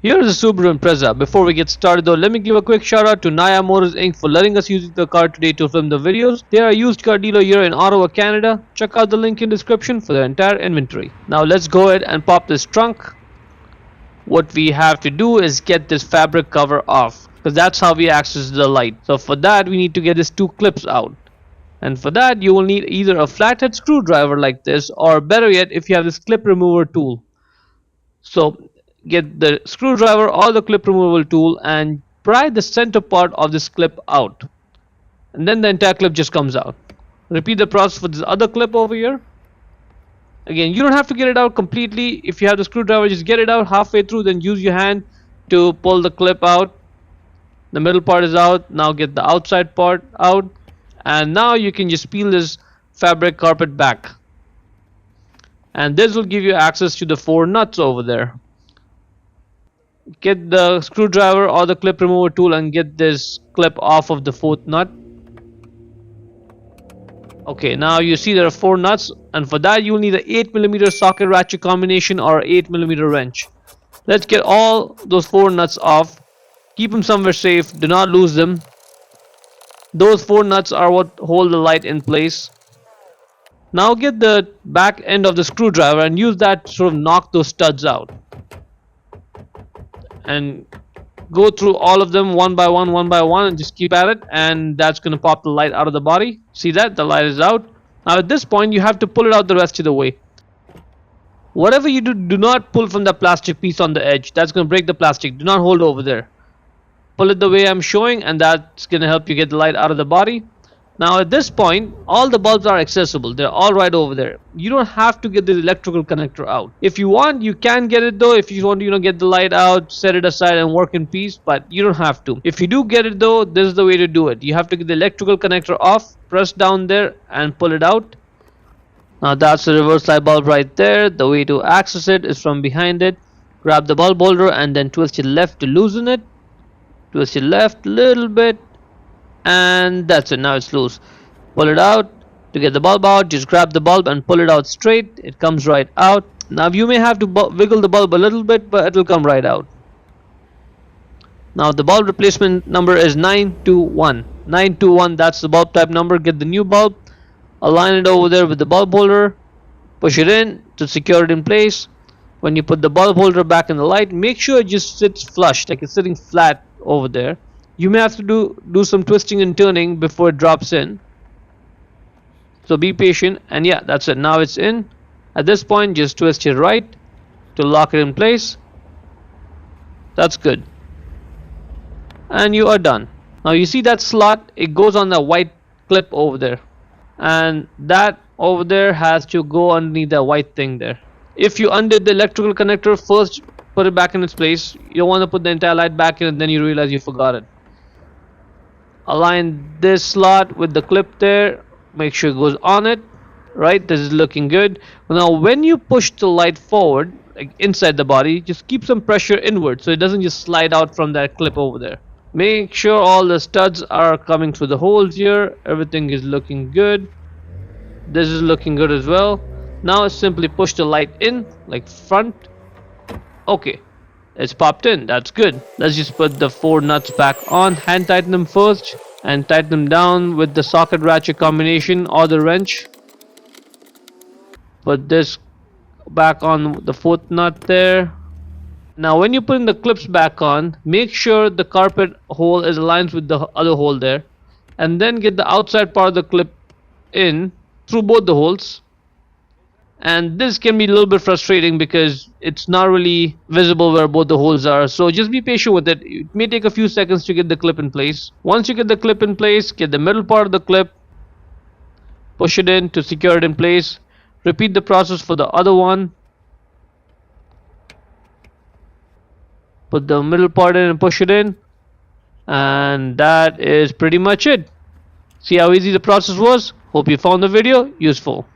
Here is a Subaru Impreza. Before we get started though, let me give a quick shout out to Naya Motors Inc. for letting us use the car today to film the videos. They are a used car dealer here in Ottawa, Canada. Check out the link in description for their entire inventory. Now let's go ahead and pop this trunk. What we have to do is get this fabric cover off, because that's how we access the light. So for that we need to get these two clips out. And for that you will need either a flathead screwdriver like this, or better yet if you have this clip remover tool. So get the screwdriver or the clip removal tool and pry the center part of this clip out, and then the entire clip just comes out. Repeat the process for this other clip over here. Again, you don't have to get it out completely. If you have the screwdriver, just get it out halfway through, then use your hand to pull the clip out. The middle part is out. Now get the outside part out, and now you can just peel this fabric carpet back, and this will give you access to the four nuts over there. Get the screwdriver or the clip remover tool and get this clip off of the fourth nut. Okay, now you see there are four nuts, and for that you will need an 8mm socket ratchet combination or 8mm wrench. Let's get all those four nuts off. Keep them somewhere safe, do not lose them. Those four nuts are what hold the light in place. Now get the back end of the screwdriver and use that to sort of knock those studs out, and go through all of them one by one, and just keep at it, and that's going to pop the light out of the body. See that? The light is out. Now at this point you have to pull it out the rest of the way. Whatever you do, do not pull from the plastic piece on the edge. That's going to break the plastic. Do not hold over there. Pull it the way I'm showing, and that's going to help you get the light out of the body. Now at this point all the bulbs are accessible. They're all right over there. You don't have to get the electrical connector out. If you want, you can get it though. If you want to get the light out, set it aside and work in peace, but you don't have to. If you do get it though, this is the way to do it. You have to get the electrical connector off, press down there and pull it out. Now that's the reverse light bulb right there. The way to access it is from behind it. Grab the bulb holder and then twist it left to loosen it. Twist it left a little bit, and that's it. Now it's loose. Pull it out. To get the bulb out, just grab the bulb and pull it out straight. It comes right out. Now you may have to wiggle the bulb a little bit, but it will come right out. Now the bulb replacement number is 921. 921, that's the bulb type number. Get the new bulb, align it over there with the bulb holder, push it in to secure it in place. When you put the bulb holder back in the light, make sure it just sits flush, like it's sitting flat over there. You may have to do some twisting and turning before it drops in, so be patient. And yeah, that's it. Now it's in. At this point just twist it right to lock it in place. That's good, and you are done. Now you see that slot, it goes on the white clip over there, and that over there has to go underneath the white thing there. If you undid the electrical connector, first put it back in its place. You don't want to put the entire light back in and then you realize you forgot it. Align this slot with the clip there, make sure it goes on it. Right, this is looking good. Now when you push the light forward, like inside the body, just keep some pressure inward so it doesn't just slide out from that clip over there. Make sure all the studs are coming through the holes here. Everything is looking good. This is looking good as well. Now simply push the light in, like front. Okay, it's popped in. That's good. Let's just put the four nuts back on. Hand tighten them first and tighten them down with the socket ratchet combination or the wrench. Put this back on the fourth nut there. Now when you put in the clips back on, make sure the carpet hole is aligned with the other hole there, and then get the outside part of the clip in through both the holes. And this can be a little bit frustrating because it's not really visible where both the holes are, so just be patient with it. It may take a few seconds to get the clip in place. Once you get the clip in place, get the middle part of the clip, push it in to secure it in place. Repeat the process for the other one. Put the middle part in and push it in, and that is pretty much it. See how easy the process was? Hope you found the video useful.